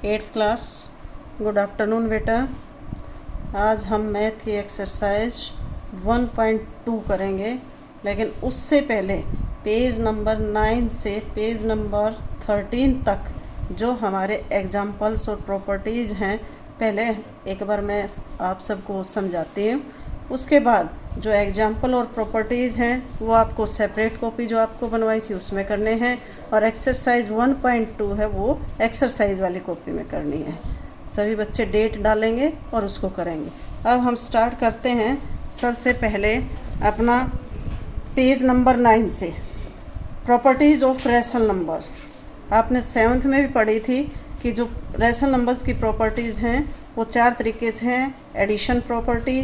Eighth class. Good afternoon बेटा। आज हम मैथ की एक्सरसाइज 1.2 करेंगे, लेकिन उससे पहले पेज नंबर 9 से पेज नंबर 13 तक जो हमारे एग्जाम्पल्स और प्रॉपर्टीज़ हैं, पहले एक बार मैं आप सबको समझाती हूँ। उसके बाद जो एग्जाम्पल और प्रॉपर्टीज़ हैं वो आपको सेपरेट कॉपी जो आपको बनवाई थी उसमें करने हैं, और एक्सरसाइज 1.2 है वो एक्सरसाइज वाली कॉपी में करनी है। सभी बच्चे डेट डालेंगे और उसको करेंगे। अब हम स्टार्ट करते हैं। सबसे पहले अपना पेज नंबर 9 से प्रॉपर्टीज़ ऑफ रेशनल नंबर। आपने 7th में भी पढ़ी थी कि जो रेशनल नंबर्स की प्रॉपर्टीज़ हैं वो 4 तरीके से हैं: एडिशन प्रॉपर्टी,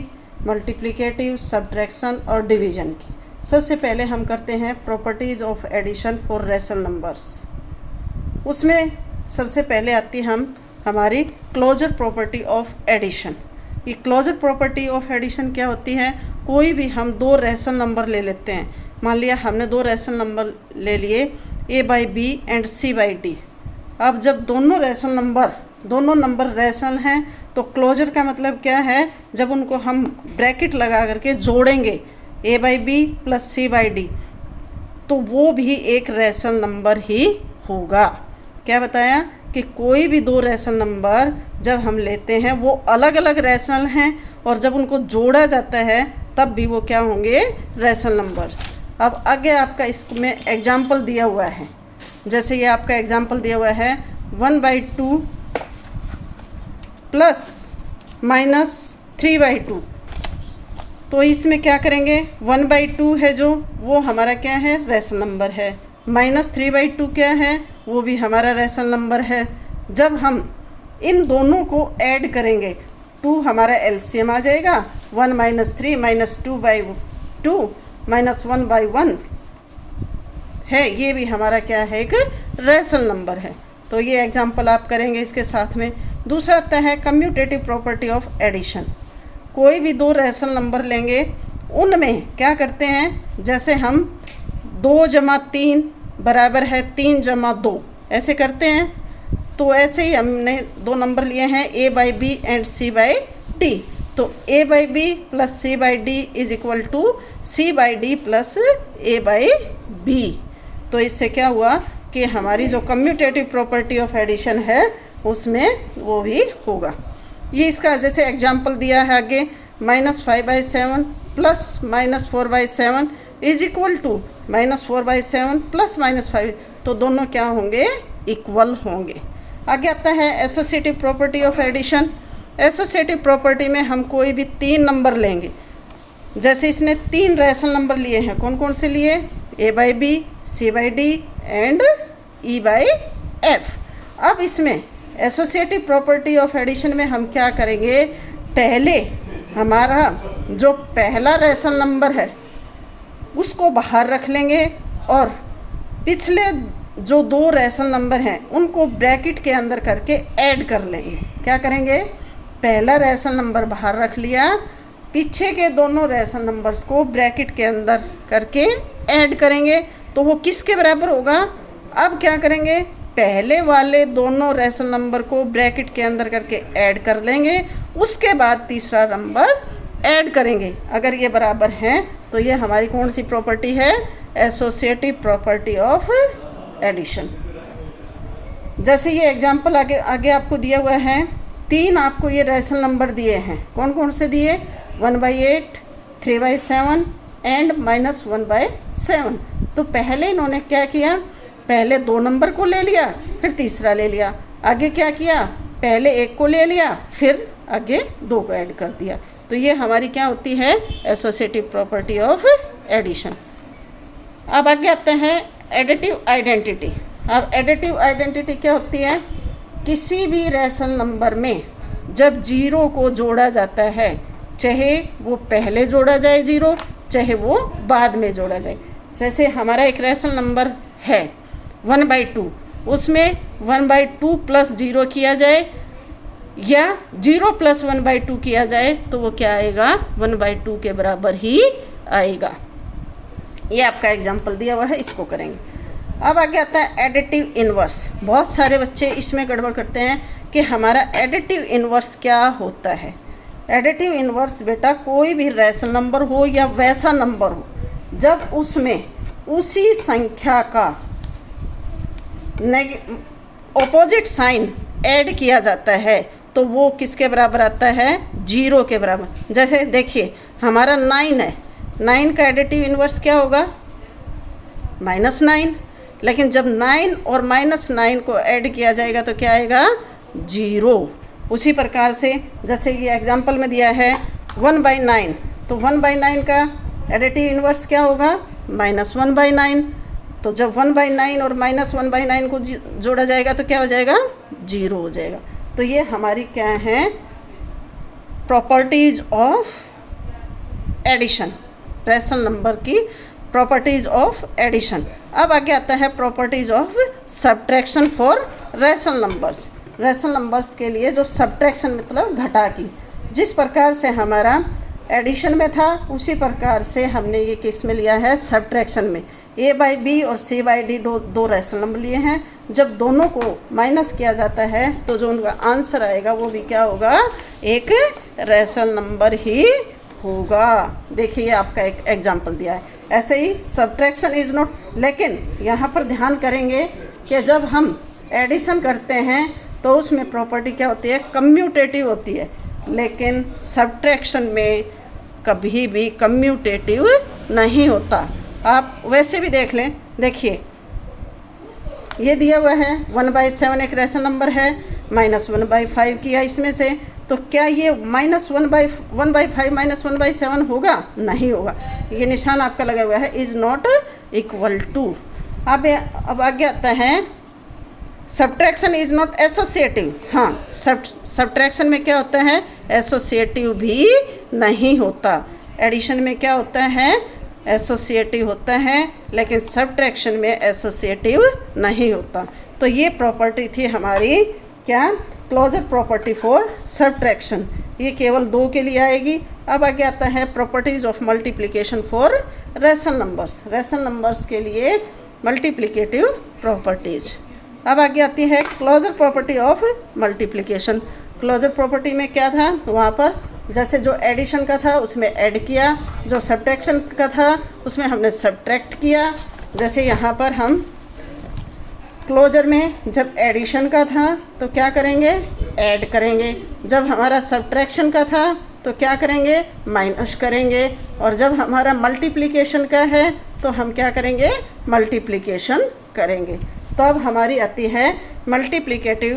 मल्टीप्लिकेटिव, सब्ट्रैक्शन और डिवीजन की। सबसे पहले हम करते हैं properties of addition for rational numbers. उसमें सबसे पहले आती हमारी क्लोजर प्रॉपर्टी ऑफ एडिशन। ये क्लोजर प्रॉपर्टी ऑफ एडिशन क्या होती है? कोई भी हम 2 रेशनल नंबर ले लेते हैं। मान लिया हमने 2 रेशनल नंबर ले लिए, a/b एंड c/d। अब जब दोनों नंबर रेशनल हैं तो क्लोजर का मतलब क्या है? जब उनको हम ब्रैकेट लगा करके जोड़ेंगे a/b प्लस c/d तो वो भी एक रेशनल नंबर ही होगा। क्या बताया कि कोई भी 2 रेशनल नंबर जब हम लेते हैं वो अलग अलग रेशनल हैं, और जब उनको जोड़ा जाता है तब भी वो क्या होंगे? Rational numbers. अब आगे आपका इसमें एग्जाम्पल दिया हुआ है। जैसे ये आपका एग्जाम्पल दिया हुआ है 1/2 प्लस माइनस 3/2। तो इसमें क्या करेंगे? 1/2 है जो वो हमारा क्या है? रेशनल नंबर है। माइनस 3/2 क्या है? वो भी हमारा रेशनल नंबर है। जब हम इन दोनों को ऐड करेंगे 2 हमारा एलसीएम आ जाएगा। 1 - 3 - 2/2 - 1/1 है। ये भी हमारा क्या है? एक रेशनल नंबर है। तो ये एग्जाम्पल आप करेंगे इसके साथ में। दूसरा आता है कम्यूटेटिव प्रॉपर्टी ऑफ एडिशन। कोई भी 2 रेशनल नंबर लेंगे, उनमें क्या करते हैं? जैसे हम 2 + 3 बराबर है 3 + 2 ऐसे करते हैं। तो ऐसे ही हमने 2 नंबर लिए हैं a/b एंड c/d। तो a/b plus c/d is equal to c/d plus a/b। तो इससे क्या हुआ कि हमारी जो कम्यूटेटिव प्रॉपर्टी ऑफ एडिशन है उसमें वो भी होगा। ये इसका जैसे एग्जाम्पल दिया है आगे, -5/7 plus -4/7 is equal to -4/7 plus -5। तो दोनों क्या होंगे? इक्वल होंगे। आगे आता है associative property of addition. Associative property में हम कोई भी 3 नंबर लेंगे। जैसे इसने 3 रेशनल नंबर लिए हैं। कौन कौन से लिए? a/b, c/d and e/f। अब इसमें एसोसिएटिव प्रॉपर्टी ऑफ एडिशन में हम क्या करेंगे? पहले हमारा जो पहला रेशनल नंबर है उसको बाहर रख लेंगे, और पिछले जो 2 रेशनल नंबर हैं उनको ब्रैकेट के अंदर करके ऐड कर लेंगे। क्या करेंगे? पहला रेशनल नंबर बाहर रख लिया, पीछे के दोनों रेशनल नंबर्स को ब्रैकेट के अंदर करके ऐड करेंगे। तो वो किसके बराबर होगा? अब क्या करेंगे? पहले वाले दोनों रेशनल नंबर को ब्रैकेट के अंदर करके ऐड कर लेंगे, उसके बाद तीसरा नंबर ऐड करेंगे। अगर ये बराबर हैं तो ये हमारी कौन सी प्रॉपर्टी है? Associative property of addition. जैसे ये एग्जाम्पल आगे आपको दिया हुआ है। 3 आपको ये रेशनल नंबर दिए हैं। कौन कौन से दिए? 1/8, 3/7 एंड -1/7। तो पहले इन्होंने क्या किया? पहले 2 नंबर को ले लिया, फिर तीसरा ले लिया। आगे क्या किया? पहले 1 को ले लिया, फिर आगे 2 को ऐड कर दिया। तो ये हमारी क्या होती है? Associative property of addition. अब आगे आते हैं एडिटिव आइडेंटिटी। अब एडिटिव आइडेंटिटी क्या होती है? किसी भी रेशनल नंबर में जब 0 को जोड़ा जाता है, चाहे वो पहले जोड़ा जाए 0, चाहे वो बाद में जोड़ा जाए। जैसे हमारा एक रेशनल नंबर है 1/2, उसमें 1/2 प्लस 0 किया जाए या 0 प्लस 1/2 किया जाए तो वो क्या आएगा? 1/2 के बराबर ही आएगा। ये आपका एग्जाम्पल दिया हुआ है, इसको करेंगे। अब आगे आता है एडिटिव इन्वर्स। बहुत सारे बच्चे इसमें गड़बड़ करते हैं कि हमारा एडिटिव इन्वर्स क्या होता है। एडिटिव इन्वर्स बेटा कोई भी रैशनल नंबर हो या वैसा नंबर हो, जब उसमें उसी संख्या का ऑपोजिट साइन ऐड किया जाता है तो वो किसके बराबर आता है? 0 के बराबर। जैसे देखिए हमारा 9 है, 9 का एडिटिव इन्वर्स क्या होगा? -9। लेकिन जब 9 और -9 को ऐड किया जाएगा तो क्या आएगा? 0। उसी प्रकार से जैसे ये एग्जाम्पल में दिया है 1/9, तो 1/9 का एडिटिव इन्वर्स क्या होगा? -1/9। तो जब 1/9 और -1/9 को जोड़ा जाएगा तो क्या हो जाएगा? 0 हो जाएगा। तो ये हमारी क्या है? Properties of addition, rational number की प्रॉपर्टीज ऑफ एडिशन। अब आगे आता है properties of subtraction for rational numbers. Rational numbers के लिए जो सब्ट्रैक्शन मतलब घटा की, जिस प्रकार से हमारा एडिशन में था उसी प्रकार से हमने ये किस में लिया है? सब्ट्रैक्शन में। a/b और c/d दो रैशनल नंबर लिए हैं। जब दोनों को माइनस किया जाता है तो जो उनका आंसर आएगा वो भी क्या होगा? एक रैशनल नंबर ही होगा। देखिए ये आपका एक एग्जाम्पल दिया है। ऐसे ही सब्ट्रैक्शन इज नॉट, लेकिन यहाँ पर ध्यान करेंगे कि जब हम एडिशन करते हैं तो उसमें प्रॉपर्टी क्या होती है? कम्यूटेटिव होती है। लेकिन सब्ट्रैक्शन में कभी भी कम्यूटेटिव नहीं होता। आप वैसे भी देख लें, देखिए ये दिया हुआ है 1/7 एक रैशनल नंबर है, -1/5 किया इसमें से, तो क्या ये -1/5 -1/7 होगा? नहीं होगा। ये निशान आपका लगा हुआ है इज़ नॉट इक्वल टू। अब आगे आता है सब्ट्रैक्शन इज़ नॉट एसोसिएटिव। हाँ, सब्ट्रैक्शन में क्या होता है? एसोसिएटिव भी नहीं होता। एडिशन में क्या होता है? एसोसिएटिव होता है, लेकिन सब्ट्रैक्शन में एसोसिएटिव नहीं होता। तो ये प्रॉपर्टी थी हमारी क्या? Closure property for subtraction. ये केवल 2 के लिए आएगी। अब आगे आता है properties of multiplication for rational numbers. Rational numbers के लिए मल्टीप्लिकेटिव प्रॉपर्टीज। अब आगे आती है closure property of multiplication. Closure property में क्या था? वहाँ पर जैसे जो एडिशन का था उसमें ऐड किया, जो सब्ट्रैक्शन का था उसमें हमने सब्ट्रैक्ट किया। जैसे यहाँ पर हम क्लोजर में जब एडिशन का था तो क्या करेंगे? ऐड करेंगे। जब हमारा सब्ट्रैक्शन का था तो क्या करेंगे? माइनस करेंगे। और जब हमारा मल्टीप्लिकेशन का है तो हम क्या करेंगे? मल्टीप्लिकेशन करेंगे। तो अब हमारी आती है multiplicative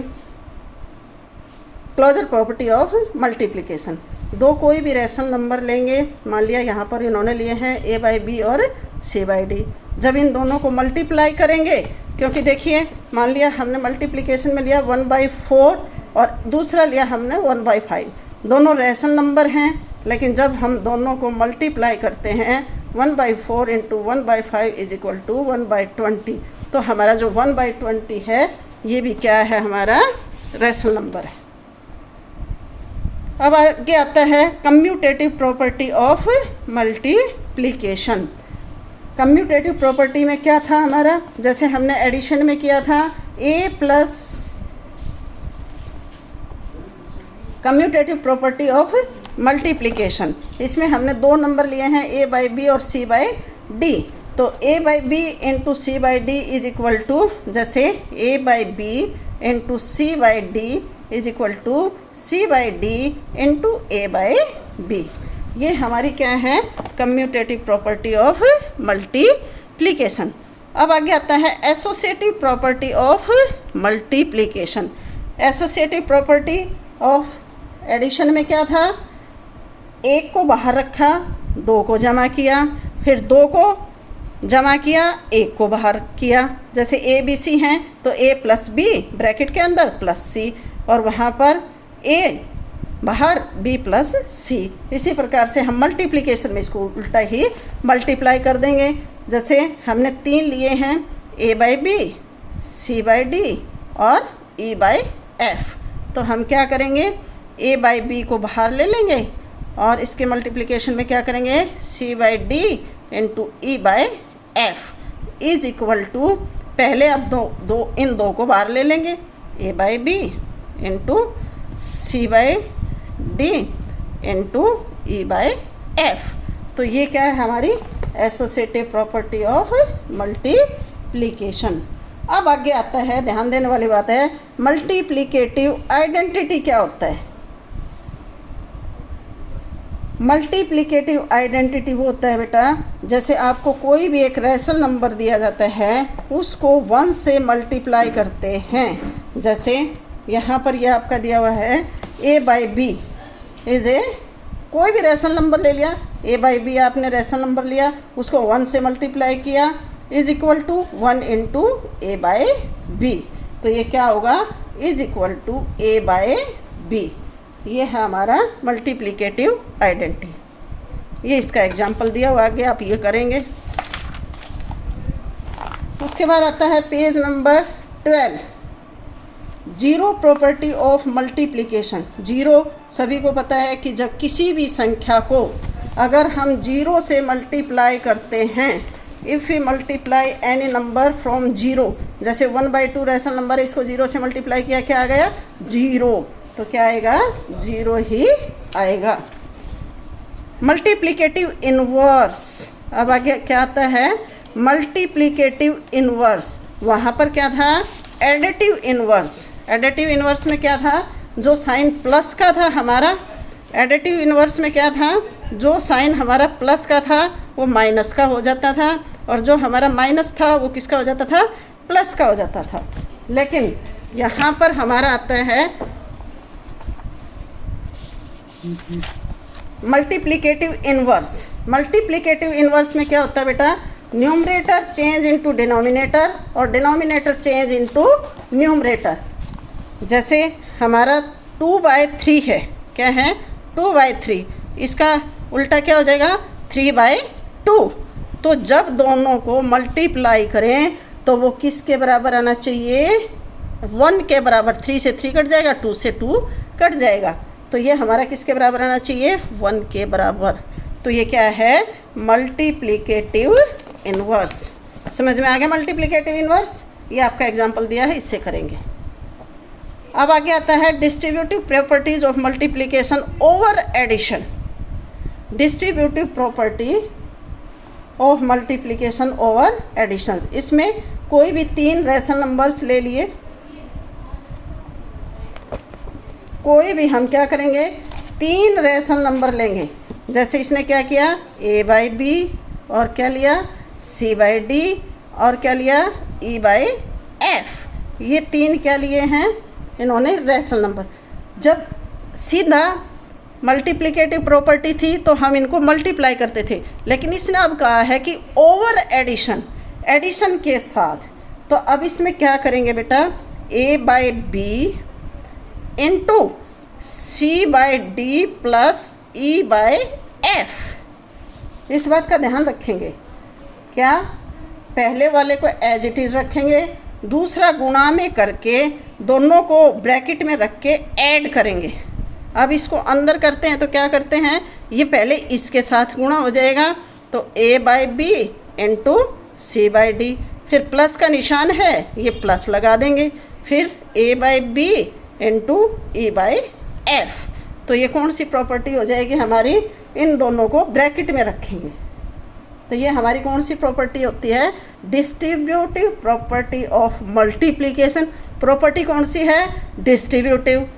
closure property of multiplication. 2 कोई भी रैशनल नंबर लेंगे, मान लिया यहाँ पर इन्होंने लिए हैं a/b और c/d। जब इन दोनों को मल्टीप्लाई करेंगे, क्योंकि देखिए मान लिया हमने मल्टीप्लिकेशन में लिया 1/4 और दूसरा लिया हमने 1/5, दोनों रैशनल नंबर हैं, लेकिन जब हम दोनों को मल्टीप्लाई करते हैं 1/4 × 1/5 = 1/20, तो हमारा जो 1/20 है ये भी क्या है? हमारा रैशनल नंबर है। अब आगे आता है commutative property of multiplication. Commutative property में क्या था हमारा? जैसे हमने एडिशन में किया था a+ commutative property of multiplication, इसमें हमने 2 नंबर लिए हैं a/b और c/d। तो a/b × c/d = जैसे a/b × c/d = c/d × a/b। ये हमारी क्या है? Commutative property of multiplication. अब आगे आता है associative property of multiplication. Associative property of addition में क्या था? 1 को बाहर रखा, 2 को जमा किया, फिर 2 को जमा किया, 1 को बाहर किया। जैसे a b c हैं तो a + b ब्रैकेट के अंदर +c, और वहाँ पर a बाहर b + c। इसी प्रकार से हम मल्टीप्लिकेशन में इसको उल्टा ही मल्टीप्लाई कर देंगे। जैसे हमने 3 लिए हैं a/b, c/d और e/f, तो हम क्या करेंगे? a/b को बाहर ले लेंगे और इसके मल्टीप्लिकेशन में क्या करेंगे? c/d × e/f = पहले अब इन दो को बाहर ले लेंगे, A by B into C by D into E by F. तो ये क्या है हमारी एसोसिएटिव प्रॉपर्टी ऑफ मल्टीप्लिकेशन। अब आगे आता है, ध्यान देने वाली बात है, मल्टीप्लिकेटिव आइडेंटिटी क्या होता है। मल्टीप्लिकेटिव आइडेंटिटी वो होता है बेटा, जैसे आपको कोई भी एक रैशनल नंबर दिया जाता है, उसको 1 से मल्टीप्लाई करते हैं। जैसे यहाँ पर ये आपका दिया हुआ है A by B is A, कोई भी रैशनल नंबर ले लिया, ए बाई बी आपने रैशनल नंबर लिया, उसको 1 से मल्टीप्लाई किया, is equal to 1 into A by B. तो ये क्या होगा, is equal to A by B. ये है हमारा मल्टीप्लिकेटिव आइडेंटिटी। ये इसका एग्जाम्पल दिया हुआ, आगे आप ये करेंगे। उसके बाद आता है page number 12, zero property of multiplication. Zero सभी को पता है कि जब किसी भी संख्या को अगर हम जीरो से मल्टीप्लाई करते हैं, if you multiply any number from zero, जैसे 1/2 रैशनल नंबर है, इसको जीरो से मल्टीप्लाई किया, क्या आ गया, जीरो। तो क्या आएगा, जीरो ही आएगा। मल्टीप्लिकेटिव इनवर्स, अब आगे क्या आता है, मल्टीप्लिकेटिव इनवर्स। वहाँ पर क्या था, एडिटिव इनवर्स। एडिटिव इनवर्स में क्या था, जो साइन प्लस का था हमारा, एडिटिव इनवर्स में क्या था, जो साइन हमारा प्लस का था वो माइनस का हो जाता था, और जो हमारा माइनस था वो किसका हो जाता था, प्लस का हो जाता था। लेकिन यहाँ पर हमारा आता है मल्टीप्लिकेटिव इनवर्स। मल्टीप्लिकेटिव इनवर्स में क्या होता है बेटा, न्यूमरेटर चेंज इनटू डिनोमिनेटर और डिनोमिनेटर चेंज इनटू न्यूमरेटर। जैसे हमारा 2/3 है, क्या है, 2/3, इसका उल्टा क्या हो जाएगा, 3/2। तो जब दोनों को मल्टीप्लाई करें तो वो किसके बराबर आना चाहिए, 1 के बराबर। 3 से 3 कट जाएगा, 2 से 2 कट जाएगा, तो ये हमारा किसके बराबर आना चाहिए, 1 के बराबर। तो ये क्या है, मल्टीप्लिकेटिव इनवर्स। समझ में आ गया मल्टीप्लिकेटिव इनवर्स, ये आपका एग्जांपल दिया है, इससे करेंगे। अब आगे आता है distributive properties of multiplication over addition. Distributive property of multiplication over addition, इसमें कोई भी 3 रैशनल नंबर्स ले लिए, कोई भी हम क्या करेंगे, 3 रैशनल नंबर लेंगे। जैसे इसने क्या किया, ए बाई बी, और क्या लिया, सी बाई डी, और क्या लिया, ई बाई एफ। ये 3 क्या लिए हैं इन्होंने, रैशनल नंबर। जब सीधा मल्टीप्लिकेटिव प्रॉपर्टी थी तो हम इनको मल्टीप्लाई करते थे, लेकिन इसने अब कहा है कि ओवर एडिशन, एडिशन के साथ। तो अब इसमें क्या करेंगे बेटा, A by B into C by D plus E by F. इस बात का ध्यान रखेंगे, क्या पहले वाले को एज इट इज़ रखेंगे, दूसरा गुणा में करके दोनों को ब्रैकेट में रख के ऐड करेंगे। अब इसको अंदर करते हैं तो क्या करते हैं, ये पहले इसके साथ गुणा हो जाएगा, तो A by B into C by D, फिर प्लस का निशान है, ये प्लस लगा देंगे, फिर A by B into E by F. तो ये कौन सी प्रॉपर्टी हो जाएगी हमारी, इन दोनों को ब्रैकेट में रखेंगे। तो ये हमारी कौन सी प्रॉपर्टी होती है, distributive property of multiplication. Property कौन सी है, डिस्ट्रीब्यूटिव,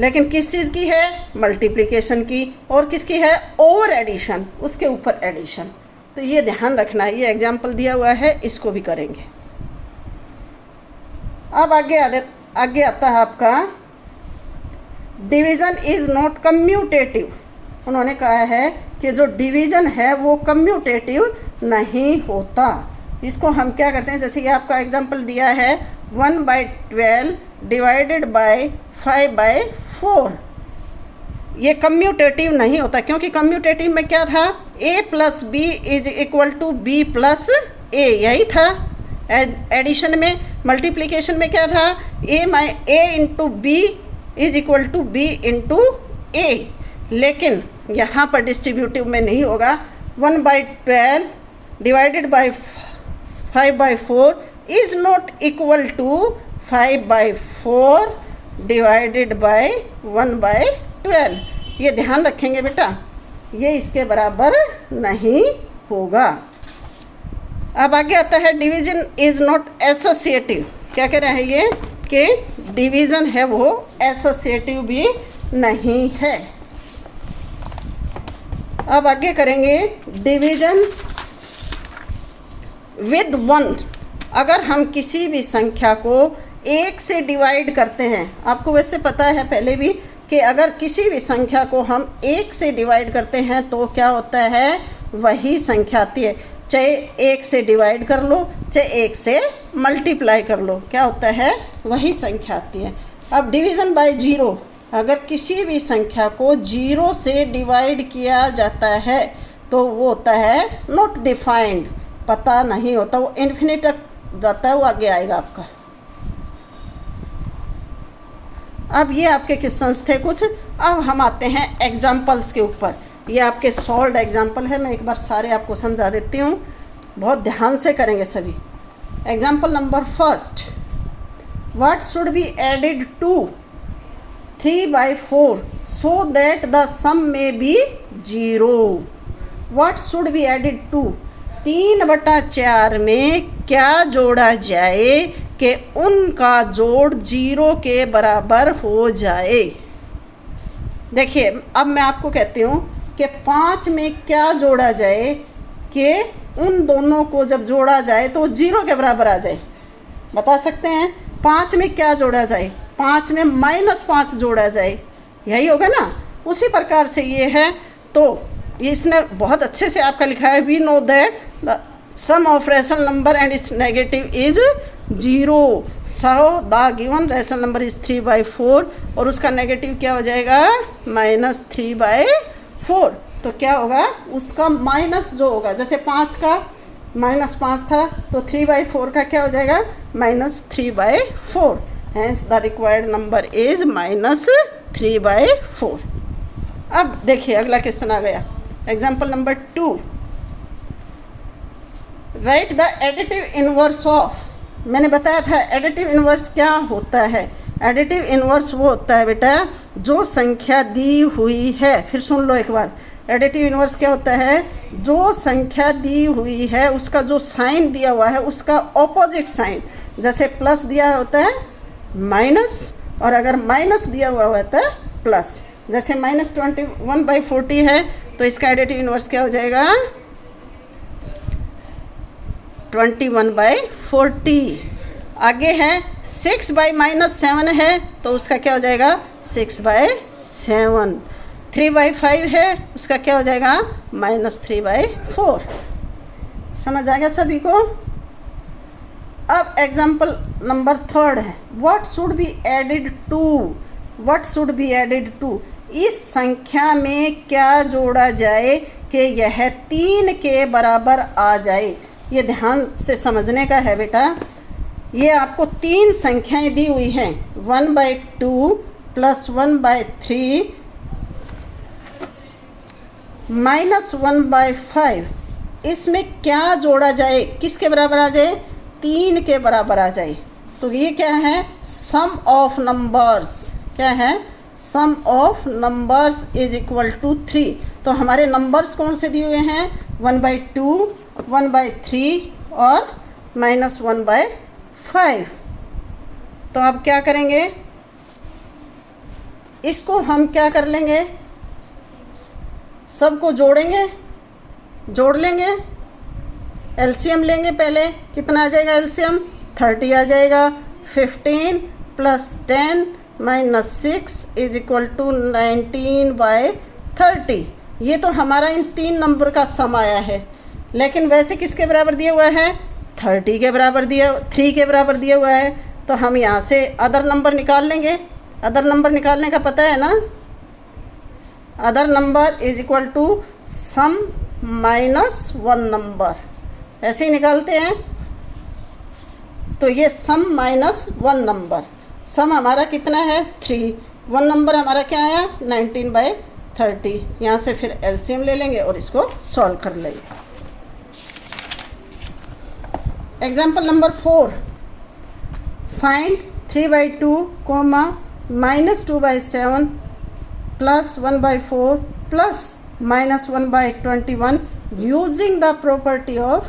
लेकिन किस चीज़ की है, मल्टीप्लिकेशन की, और किसकी है, ओवर एडिशन, उसके ऊपर एडिशन। तो ये ध्यान रखना है, ये एग्जाम्पल दिया हुआ है, इसको भी करेंगे। अब आगे आता है आपका डिवीज़न इज़ नॉट कम्यूटेटिव। उन्होंने कहा है कि जो डिवीज़न है वो कम्यूटेटिव नहीं होता। इसको हम क्या करते हैं, जैसे ये आपका एग्जाम्पल दिया है 1/12 डिवाइडेड बाय 5/4, ये कम्यूटेटिव नहीं होता, क्योंकि कम्यूटेटिव में क्या था, a plus B is equal to B plus A, यही था। एडिशन में, मल्टीप्लिकेशन में क्या था, a into B is equal to B into A. लेकिन यहाँ पर डिस्ट्रीब्यूटिव में नहीं होगा। 1/12 divided by 5/4 is not equal to 5/4 divided by 1/12। ये ध्यान रखेंगे बेटा, ये इसके बराबर नहीं होगा। अब आगे आता है डिवीजन इज़ नॉट एसोसिएटिव। क्या कह रहा है ये कि डिवीज़न है वो एसोसिएटिव भी नहीं है। अब आगे करेंगे डिवीजन विद 1। अगर हम किसी भी संख्या को 1 से डिवाइड करते हैं, आपको वैसे पता है पहले भी कि अगर किसी भी संख्या को हम 1 से डिवाइड करते हैं तो क्या होता है, वही संख्या आती है। चाहे 1 से डिवाइड कर लो, चाहे 1 से मल्टीप्लाई कर लो, क्या होता है, वही संख्या आती है। अब डिवीज़न बाय 0, अगर किसी भी संख्या को 0 से डिवाइड किया जाता है तो वो होता है नॉट डिफाइंड, पता नहीं होता, वो इन्फिनिट तक जाता है, वो आगे आएगा आपका। अब ये आपके क्वेश्चंस थे कुछ। अब हम आते हैं एग्जाम्पल्स के ऊपर। ये आपके सॉल्व एग्जाम्पल है, मैं एक बार सारे आपको समझा देती हूँ, बहुत ध्यान से करेंगे सभी। Example number first, what should be added to 3/4 so that the sum में be 0। What should be added to, 3/4 में क्या जोड़ा जाए कि उनका जोड़ 0 के बराबर हो जाए। देखिए अब मैं आपको कहती हूँ कि 5 में क्या जोड़ा जाए कि उन दोनों को जब जोड़ा जाए तो 0 के बराबर आ जाए। बता सकते हैं 5 में क्या जोड़ा जाए, 5 में -5 जोड़ा जाए, यही होगा ना। उसी प्रकार से ये है, तो इसने बहुत अच्छे से आपका लिखा है, we know that the sum of rational number and its negative is 0, so the given rational number is 3/4 और उसका नेगेटिव क्या हो जाएगा, -3/4। तो क्या होगा, उसका माइनस जो होगा, जैसे 5 का -5 था तो 3/4 का क्या हो जाएगा, -3/4। Hence the required number is -3/4। अब देखिए अगला क्वेश्चन आ गया, example number 2, write the additive inverse of. मैंने बताया था एडिटिव इनवर्स क्या होता है। एडिटिव इनवर्स वो होता है बेटा जो संख्या दी हुई है, फिर सुन लो एक बार, एडिटिव इनवर्स क्या होता है, जो संख्या दी हुई है उसका जो साइन दिया हुआ है उसका ऑपोजिट साइन, जैसे प्लस दिया होता है माइनस, और अगर माइनस दिया हुआ होता है प्लस। जैसे -21/40 है तो इसका एडिटिव इनवर्स क्या हो जाएगा, 21/40। आगे है 6/-7 है तो उसका क्या हो जाएगा, 6/7। 3/5 है उसका क्या हो जाएगा, -3/4। समझ आ गया सभी को। अब एग्जाम्पल नंबर 3 है, what should be added to. What should be added to, इस संख्या में क्या जोड़ा जाए कि यह 3 के बराबर आ जाए। ये ध्यान से समझने का है बेटा। ये आपको 3 संख्याएं दी हुई हैं, 1/2 + 1/3 -1/5। इसमें क्या जोड़ा जाए, किसके बराबर आ जाए, 3 के बराबर आ जाए। तो ये क्या है, सम ऑफ नंबर्स। क्या है, sum of numbers is equal to 3। तो हमारे नंबर्स कौन से दिए हुए हैं, 1/2, 1/3 और -1/5। तो अब क्या करेंगे, इसको हम क्या कर लेंगे, सबको जोड़ेंगे, जोड़ लेंगे, एलसीएम लेंगे। पहले कितना आ जाएगा एलसीएम, 30 आ जाएगा। 15 + 10 - 6 इज इक्वल टू 19/30। ये तो हमारा इन 3 नंबर का सम आया है, लेकिन वैसे किसके बराबर दिया हुआ है, 30 के बराबर दिया, 3 के बराबर दिया हुआ है। तो हम यहाँ से अदर नंबर निकाल लेंगे। अदर नंबर निकालने का पता है ना, other number is equal to sum -1 number, ऐसे ही निकालते हैं। तो ये सम -1 नंबर, सम हमारा कितना है 3, 1 नंबर हमारा क्या आया 19/30। यहाँ से फिर एलसीएम ले लेंगे और इसको सॉल्व कर लेंगे। Example number 4, find 3/2 comma -2/7 plus 1/4 plus -1/21 using the property of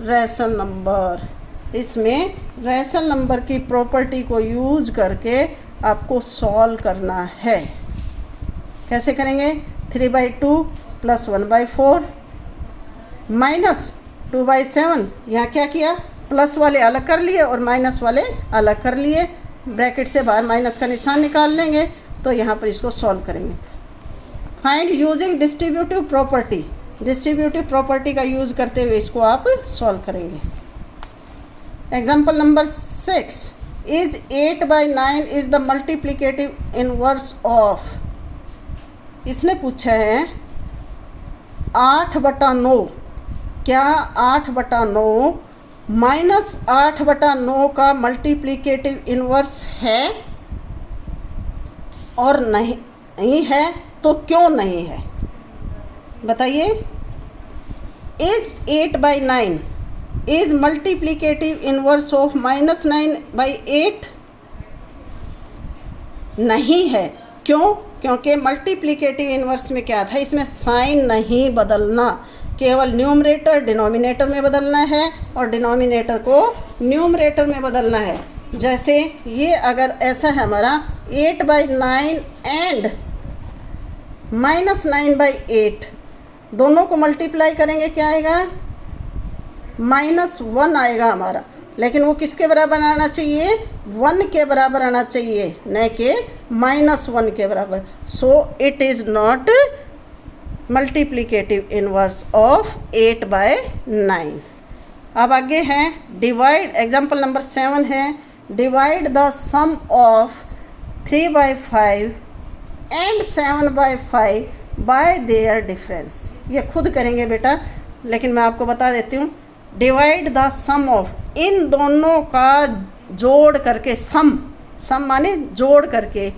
rational number. इसमें रेशनल नंबर की प्रॉपर्टी को यूज करके आपको सॉल्व करना है। कैसे करेंगे? 3/2 प्लस 1/4 माइनस 2/7, यहाँ क्या किया, प्लस वाले अलग कर लिए और माइनस वाले अलग कर लिए, ब्रैकेट से बाहर माइनस का निशान निकाल लेंगे, तो यहाँ पर इसको सॉल्व करेंगे। Find using distributive property, distributive property का यूज करते हुए इसको आप सॉल्व करेंगे। Example number 6, is 8/9 is the multiplicative inverse of. इसने पूछा है 8/9, क्या 8/9 -8/9 का मल्टीप्लिकेटिव इनवर्स है, और नहीं है तो क्यों नहीं है बताइए। Is 8/9 is multiplicative inverse of -9/8 नहीं है। क्यों? क्योंकि मल्टीप्लिकेटिव इनवर्स में क्या था, इसमें साइन नहीं बदलना, केवल न्यूमरेटर डिनोमिनेटर में बदलना है और डिनोमिनेटर को न्यूमरेटर में बदलना है। जैसे ये अगर ऐसा है हमारा 8/9 एंड -9/8, दोनों को मल्टीप्लाई करेंगे, क्या आएगा, -1 आएगा हमारा, लेकिन वो किसके बराबर आना चाहिए, 1 के बराबर आना चाहिए, न कि -1 के बराबर। So it is not multiplicative inverse of 8/9। अब आगे है डिवाइड, एग्जाम्पल नंबर 7 है, divide the sum of 3/5 and 7/5 by their difference. ये खुद करेंगे बेटा, लेकिन मैं आपको बता देती हूँ। डिवाइड द सम ऑफ, इन दोनों का जोड़ करके, सम माने जोड़ करके,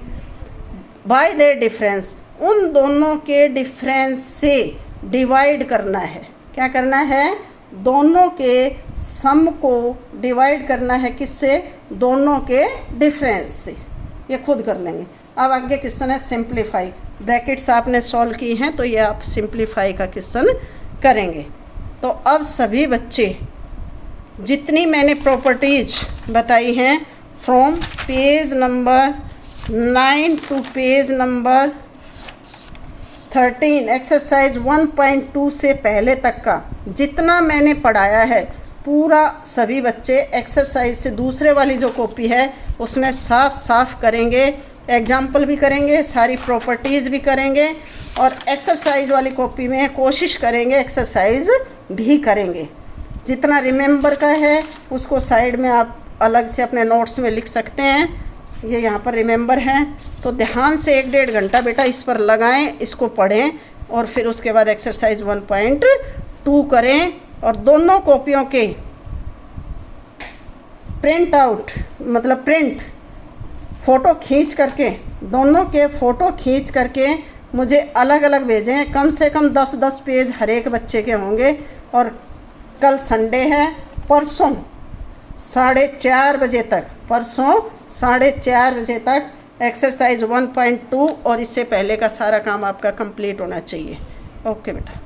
बाय देयर डिफरेंस, उन दोनों के डिफरेंस से डिवाइड करना है। क्या करना है? दोनों के सम को डिवाइड करना है, किससे, दोनों के डिफरेंस से। ये खुद कर लेंगे। अब आगे क्वेश्चन है सिंप्लीफाई, ब्रैकेट्स आपने सॉल्व की हैं तो ये आप सिंप्लीफाई का क्वेश्चन करेंगे। तो अब सभी बच्चे जितनी मैंने प्रॉपर्टीज बताई हैं from page number 9 to page number 13, exercise 1.2 से पहले तक का जितना मैंने पढ़ाया है पूरा सभी बच्चे एक्सरसाइज से दूसरे वाली जो कॉपी है उसमें साफ साफ करेंगे, एग्जाम्पल भी करेंगे, सारी प्रॉपर्टीज़ भी करेंगे, और एक्सरसाइज वाली कॉपी में कोशिश करेंगे एक्सरसाइज भी करेंगे। जितना रिमेंबर का है उसको साइड में आप अलग से अपने नोट्स में लिख सकते हैं। ये यहाँ पर रिमेंबर है, तो ध्यान से 1-1.5 घंटा बेटा इस पर लगाएं, इसको पढ़ें, और फिर उसके बाद एक्सरसाइज 1.2 करें। और दोनों कॉपियों के प्रिंट आउट, मतलब प्रिंट फ़ोटो खींच करके, दोनों के फ़ोटो खींच करके मुझे अलग अलग भेजें। कम से कम 10-10 पेज हर एक बच्चे के होंगे। और कल संडे है, परसों 4:30 बजे तक, परसों 4:30 बजे तक एक्सरसाइज 1.2 और इससे पहले का सारा काम आपका कंप्लीट होना चाहिए। ओके बेटा।